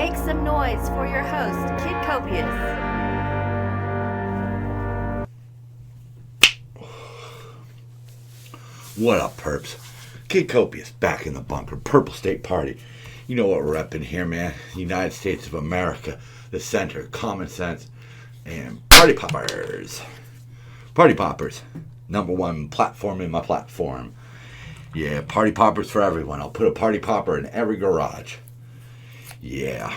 Make some noise for your host, Kid Copious. What up, perps? Kid Copious back in the bunker. Purple State Party. You know what we're repping here, man. United States of America, the center, common sense, and party poppers. Party poppers. Number one platform in my platform. Yeah, party poppers for everyone. I'll put a party popper in every garage. Yeah.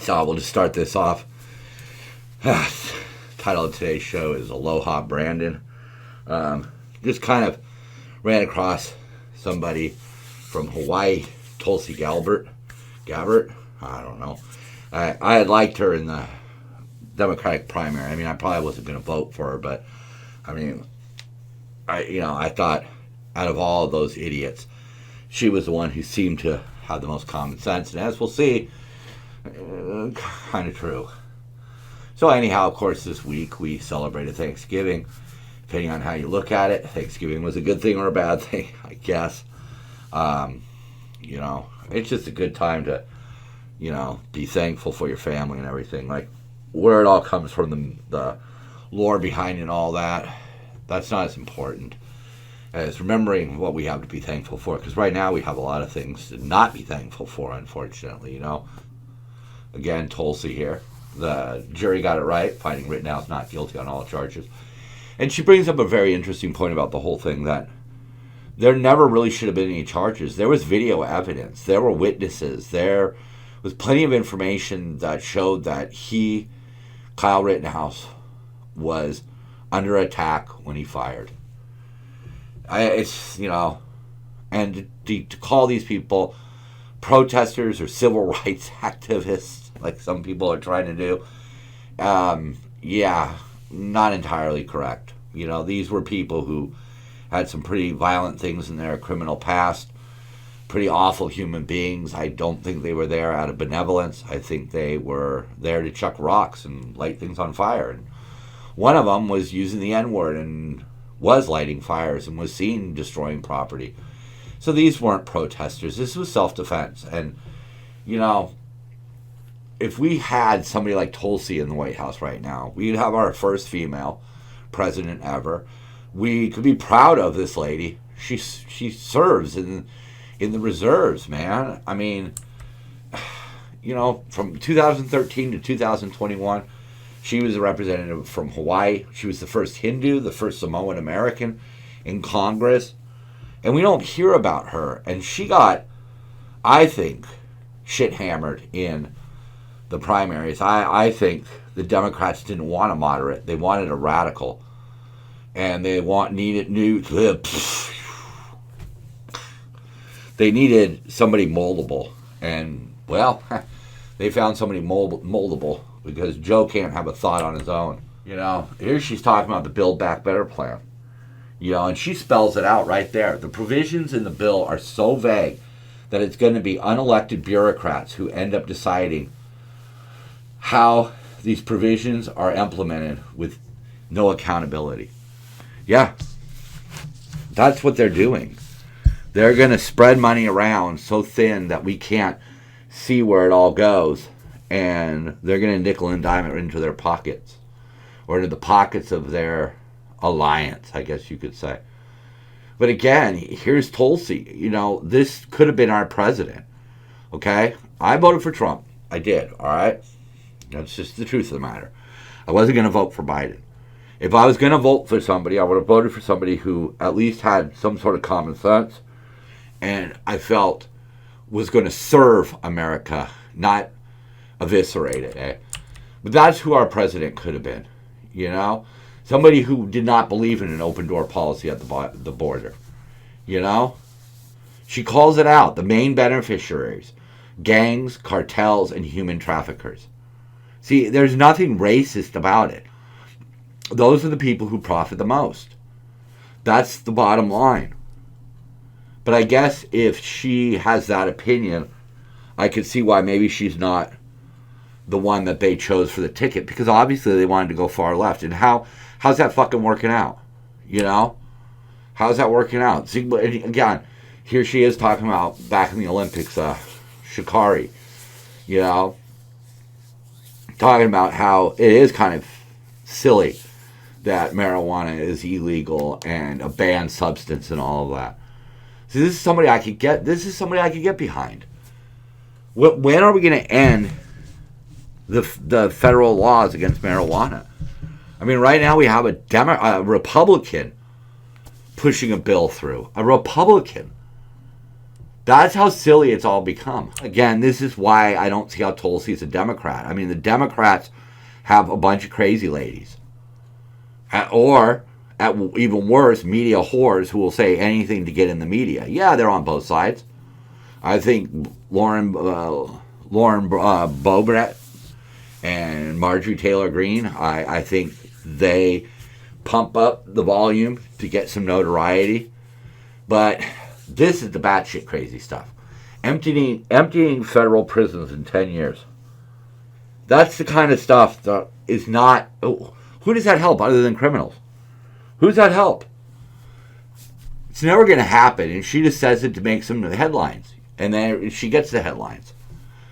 So we'll just start this off. Title of today's show is Aloha Brandon. Just kind of ran across somebody from Hawaii, Tulsi Gabbard. I don't know. I had liked her in the Democratic primary. I mean, I probably wasn't going to vote for her, but I mean, I thought out of all of those idiots, she was the one who seemed to have the most common sense, and as we'll see, kind of true. So anyhow, of course, this week we celebrated Thanksgiving. Depending on how you look at it, Thanksgiving was a good thing or a bad thing, I guess. It's just a good time to, be thankful for your family and everything. Like, where it all comes from, the lore behind it and all that, that's not as important as remembering what we have to be thankful for. Because right now we have a lot of things to not be thankful for, unfortunately, Again, Tulsi here. The jury got it right, finding Rittenhouse not guilty on all charges. And she brings up a very interesting point about the whole thing, that there never really should have been any charges. There was video evidence. There were witnesses. There was plenty of information that showed that Kyle Rittenhouse, was under attack when he fired. And to call these people protesters or civil rights activists, like some people are trying to do, not entirely correct. These were people who had some pretty violent things in their criminal past, pretty awful human beings. I don't think they were there out of benevolence. I think they were there to chuck rocks and light things on fire. And one of them was using the N-word and was lighting fires and was seen destroying property. So these weren't protesters. This was self-defense. And, if we had somebody like Tulsi in the White House right now, we'd have our first female president ever. We could be proud of this lady. She serves in the reserves, man. I mean, from 2013 to 2021, she was a representative from Hawaii. She was the first Hindu, the first Samoan American in Congress. And we don't hear about her. And she got, I think, shit hammered in the primaries. I think the Democrats didn't want a moderate. They wanted a radical. And they needed somebody moldable. And, well, they found somebody moldable because Joe can't have a thought on his own. Here she's talking about the Build Back Better plan. And she spells it out right there. The provisions in the bill are so vague that it's going to be unelected bureaucrats who end up deciding how these provisions are implemented with no accountability. Yeah, that's what they're doing. They're going to spread money around so thin that we can't see where it all goes, and they're going to nickel and dime it into their pockets, or into the pockets of their alliance, I guess you could say. But again, here's Tulsi. This could have been our president. Okay? I voted for Trump. I did, all right? That's just the truth of the matter. I wasn't going to vote for Biden. If I was going to vote for somebody, I would have voted for somebody who at least had some sort of common sense and I felt was going to serve America, not eviscerate it. But that's who our president could have been, Somebody who did not believe in an open door policy at the border, She calls it out. The main beneficiaries, gangs, cartels, and human traffickers. See, there's nothing racist about it. Those are the people who profit the most. That's the bottom line. But I guess if she has that opinion, I could see why maybe she's not the one that they chose for the ticket, because obviously they wanted to go far left. And how's that fucking working out? How's that working out? See, again, here she is talking about back in the Olympics, Shikari. You know, talking about how it is kind of silly that marijuana is illegal and a banned substance and all of that. So this is somebody I could get. This is somebody I could get behind. When are we going to end the federal laws against marijuana? I mean, right now we have a Republican pushing a bill through. A Republican. That's how silly it's all become. Again, this is why I don't see how Tulsi's a Democrat. I mean, the Democrats have a bunch of crazy ladies. Or, even worse, media whores who will say anything to get in the media. Yeah, they're on both sides. I think Lauren Boebert and Marjorie Taylor Greene, I think they pump up the volume to get some notoriety. But this is the batshit crazy stuff. Emptying federal prisons in 10 years. That's the kind of stuff that is not... Who does that help other than criminals? Who does that help? It's never going to happen, and she just says it to make some headlines. And then she gets the headlines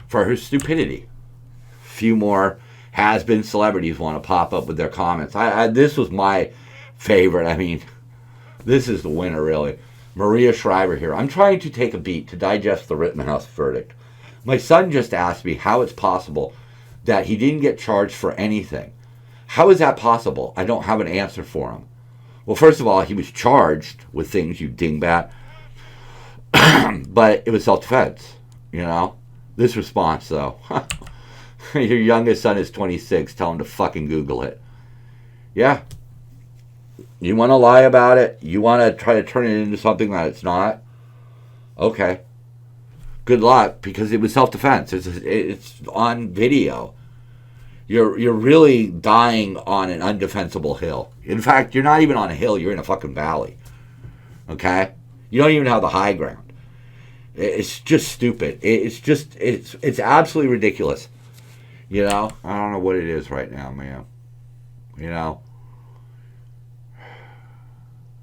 for her stupidity. Few more has-been celebrities want to pop up with their comments. This was my favorite. I mean, this is the winner, really. Maria Shriver here. I'm trying to take a beat to digest the Rittenhouse verdict. My son just asked me how it's possible that he didn't get charged for anything. How is that possible? I don't have an answer for him. Well, first of all, he was charged with things, you dingbat. But it was self-defense, you know? This response, though. Your youngest son is 26. Tell him to fucking Google it. Yeah. You want to lie about it? You want to try to turn it into something that it's not? Okay. Good luck, because it was self-defense. It's on video. You're really dying on an undefensible hill. In fact, you're not even on a hill. You're in a fucking valley. Okay? You don't even have the high ground. It's just stupid. It's absolutely ridiculous. You know? I don't know what it is right now, man. You know?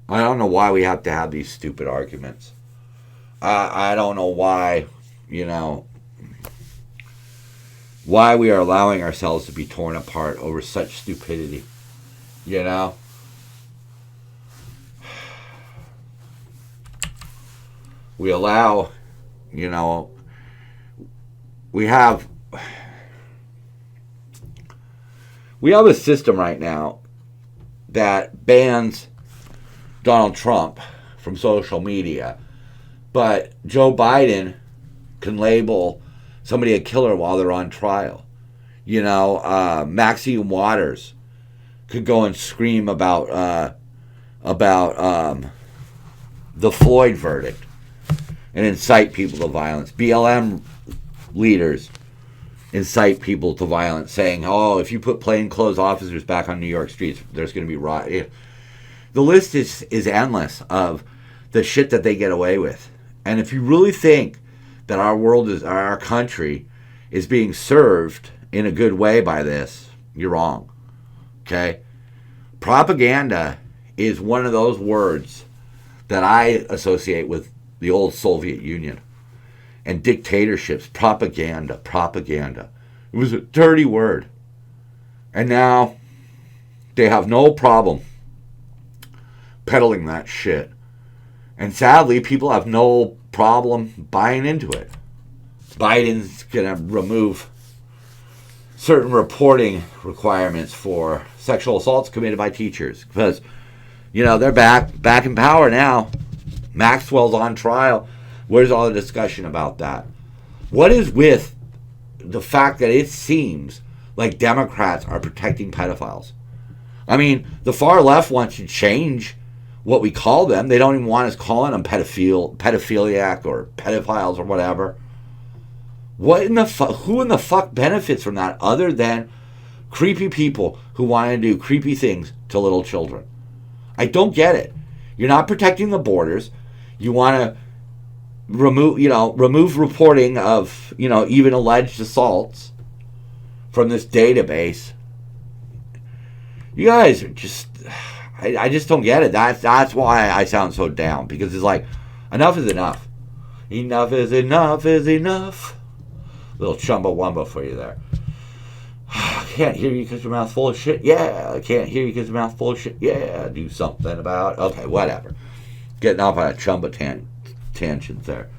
I don't know why we have to have these stupid arguments. I don't know why, you know... why we are allowing ourselves to be torn apart over such stupidity. You know? We allow, you know, we have a system right now that bans Donald Trump from social media, but Joe Biden can label somebody a killer while they're on trial. You know, Maxine Waters could go and scream about the Floyd verdict and incite people to violence. BLM leaders incite people to violence, saying, oh, if you put plainclothes officers back on New York streets, there's going to be riot. The list is endless of the shit that they get away with. And if you really think that our country is being served in a good way by this, you're wrong. Okay? Propaganda is one of those words that I associate with the old Soviet Union. And dictatorships, propaganda. It was a dirty word. And now they have no problem peddling that shit. And sadly, people have no problem buying into it. Biden's going to remove certain reporting requirements for sexual assaults committed by teachers. Because, you know, they're back in power now. Maxwell's on trial. Where's all the discussion about that? What is with the fact that it seems like Democrats are protecting pedophiles? I mean, the far left wants to change what we call them. They don't even want us calling them pedophiliac or pedophiles or whatever. Who in the fuck benefits from that other than creepy people who want to do creepy things to little children? I don't get it. You're not protecting the borders. You want to remove reporting of, even alleged assaults from this database. You guys are just, I just don't get it. That's why I sound so down, because it's like, enough is enough. Enough is enough is enough. Little Chumbawamba for you there. I can't hear you because your mouth's full of shit. Yeah, I can't hear you because your mouth's full of shit. Yeah, do something about it. Okay, whatever. Getting off on a Chumba tangent there.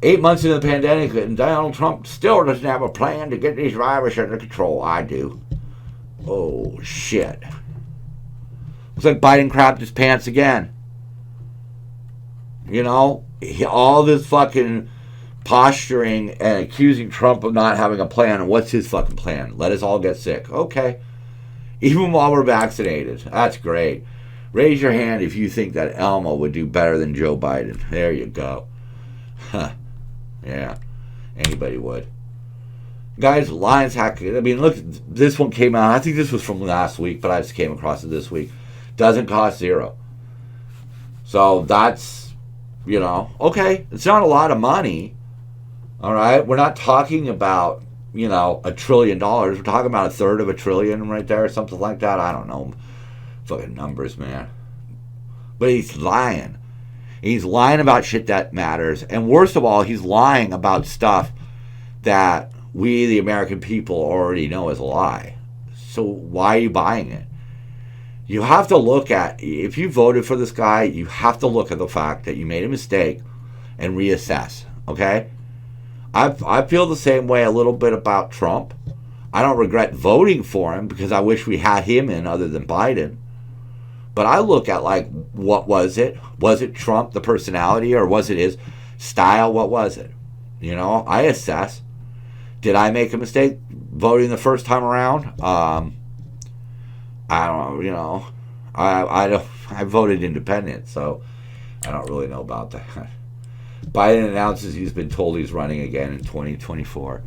8 months into the pandemic, and Donald Trump still doesn't have a plan to get these virus under control. I do. Oh, shit. Looks like Biden crapped his pants again. You know, all this fucking posturing and accusing Trump of not having a plan. And what's his fucking plan? Let us all get sick. Okay. Even while we're vaccinated. That's great. Raise your hand if you think that Elmo would do better than Joe Biden. There you go. Huh. Yeah. Anybody would. Guys, Lions hack. I mean, look, this one came out. I think this was from last week, but I just came across it this week. Doesn't cost $0. So that's, you know, okay. It's not a lot of money. All right. We're not talking about, you know, $1 trillion. We're talking about 1/3 of $1 trillion right there, something like that. I don't know. Fucking numbers, man. But he's lying. He's lying about shit that matters. And worst of all, he's lying about stuff that we, the American people, already know is a lie. So why are you buying it? You have to look at, if you voted for this guy, you have to look at the fact that you made a mistake and reassess, okay? I feel the same way a little bit about Trump. I don't regret voting for him because I wish we had him in other than Biden. But I look at, like, what was it? Was it Trump, the personality, or was it his style? What was it? You know, I assess. Did I make a mistake voting the first time around? I don't know, you know. I voted independent, so I don't really know about that. Biden announces he's been told he's running again in 2024.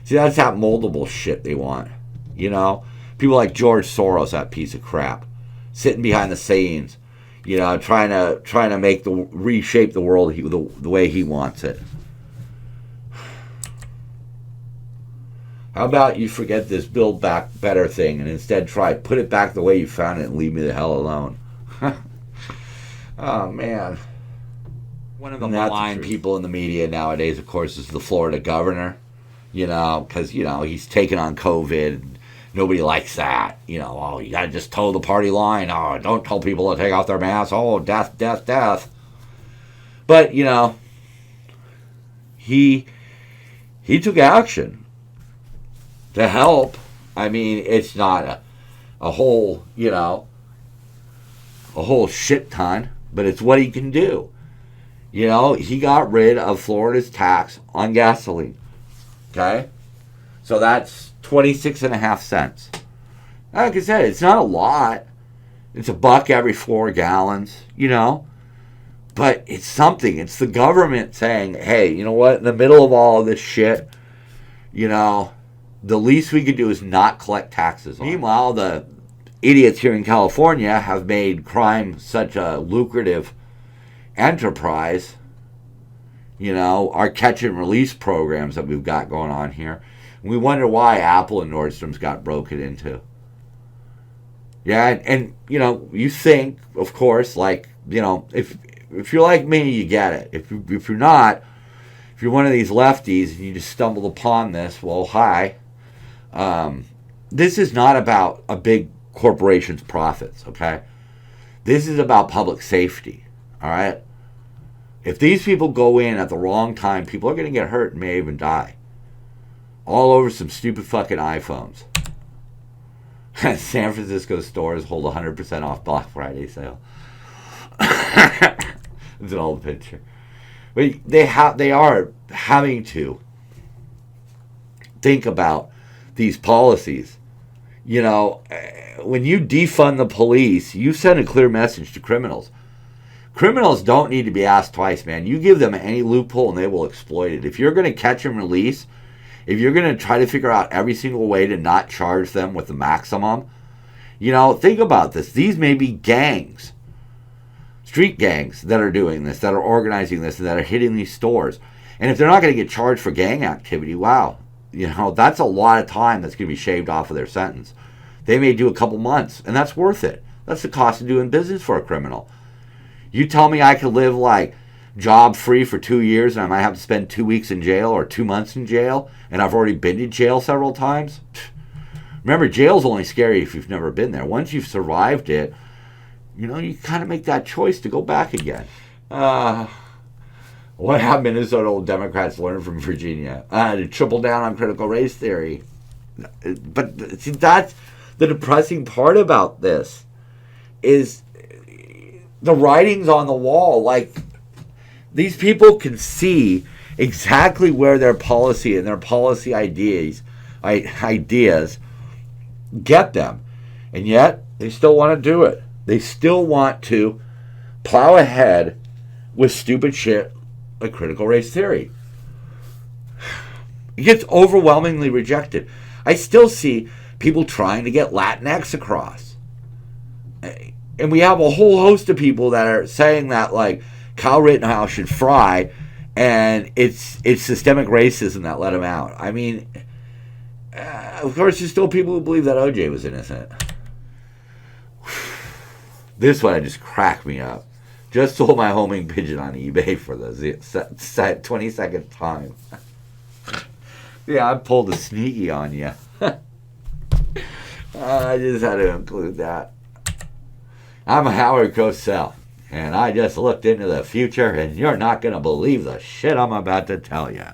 See, that's that moldable shit they want. You know? People like George Soros, that piece of crap. Sitting behind the scenes, you know, trying to reshape the world the way he wants it. How about you forget this Build Back Better thing and instead put it back the way you found it and leave me the hell alone? Oh, man. One of the malign people in the media nowadays, of course, is the Florida governor. You know, because, you know, he's taken on COVID. Nobody likes that. You know, oh, you got to just toe the party line. Oh, don't tell people to take off their masks. Oh, death, death, death. But, you know, he took action to help. I mean, it's not a whole, you know, a whole shit ton, but it's what he can do. You know, he got rid of Florida's tax on gasoline. Okay? So that's 26.5 cents. Like I said, it's not a lot. It's $1 every 4 gallons, you know. But it's something. It's the government saying, hey, you know what? In the middle of all of this shit, you know, the least we could do is not collect taxes on it. Meanwhile, the idiots here in California have made crime such a lucrative enterprise. You know, our catch and release programs that we've got going on here. We wonder why Apple and Nordstrom's got broken into. Yeah, and you know, you think, of course, like, you know, if you're like me, you get it. If you're not, if you're one of these lefties and you just stumbled upon this, well, hi. This is not about a big corporation's profits, okay? This is about public safety, all right? If these people go in at the wrong time, people are going to get hurt and may even die. All over some stupid fucking iPhones. San Francisco stores hold 100% off Black Friday sale. It's an old picture. But they are having to think about these policies. You know, when you defund the police, you send a clear message to criminals. Criminals don't need to be asked twice, man. You give them any loophole and they will exploit it. If you're going to catch and release, if you're going to try to figure out every single way to not charge them with the maximum, you know, think about this. These may be gangs, street gangs that are doing this, that are organizing this, and that are hitting these stores. And if they're not going to get charged for gang activity, wow, you know, that's a lot of time that's going to be shaved off of their sentence. They may do a couple months, and that's worth it. That's the cost of doing business for a criminal. You tell me I could live like job free for 2 years and I might have to spend 2 weeks in jail or 2 months in jail, and I've already been to jail several times. Remember, jail's only scary if you've never been there. Once you've survived it, you kind of make that choice to go back again. What have Minnesota Democrats learned from Virginia? To triple down on critical race theory. But see, that's the depressing part about this, is the writing's on the wall. Like, these people can see exactly where their policy and their policy ideas get them. And yet, they still want to do it. They still want to plow ahead with stupid shit like critical race theory. It gets overwhelmingly rejected. I still see people trying to get Latinx across. And we have a whole host of people that are saying that, like, Kyle Rittenhouse should fry, and it's systemic racism that let him out. I mean, of course, there's still people who believe that OJ was innocent. This one just cracked me up. Just sold my homing pigeon on eBay for the 22nd time. Yeah, I pulled a sneaky on you. I just had to include that. I'm Howard Cosell, and I just looked into the future, and you're not going to believe the shit I'm about to tell you.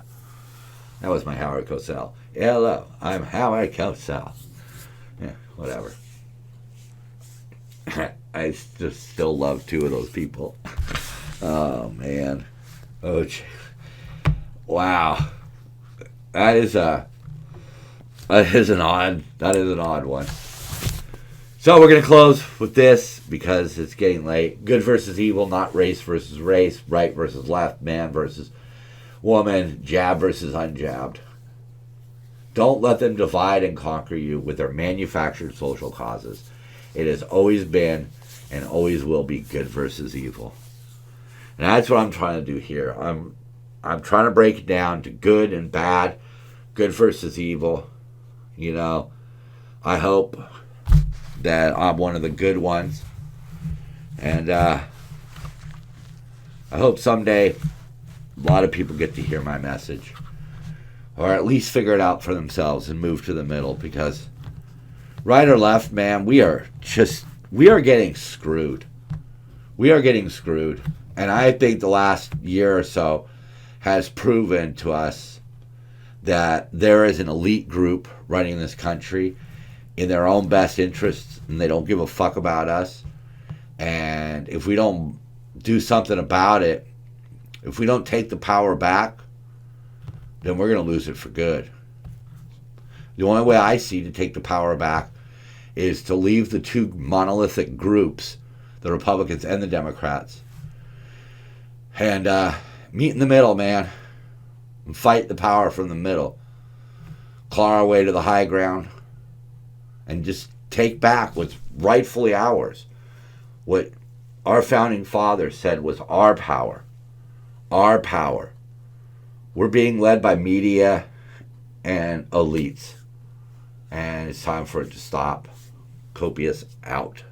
That was my Howard Cosell. Hello, I'm Howard Cosell. Yeah, whatever. I just still love two of those people. Oh, man. Oh, wow. That is an odd one. So we're going to close with this because it's getting late. Good versus evil, not race versus race, right versus left, man versus woman, jab versus unjabbed. Don't let them divide and conquer you with their manufactured social causes. It has always been and always will be good versus evil. And that's what I'm trying to do here. I'm trying to break it down to good and bad, good versus evil. I hope that I'm one of the good ones. And I hope someday a lot of people get to hear my message. Or at least figure it out for themselves and move to the middle, because right or left, man, we are getting screwed. We are getting screwed. And I think the last year or so has proven to us that there is an elite group running this country in their own best interests, and they don't give a fuck about us. And if we don't do something about it, if we don't take the power back, then we're going to lose it for good. The only way I see to take the power back is to leave the two monolithic groups, the Republicans and the Democrats, and meet in the middle, man, and fight the power from the middle. Claw our way to the high ground and just take back what's rightfully ours. What our founding fathers said was our power. Our power. We're being led by media and elites. And it's time for it to stop. Copious out.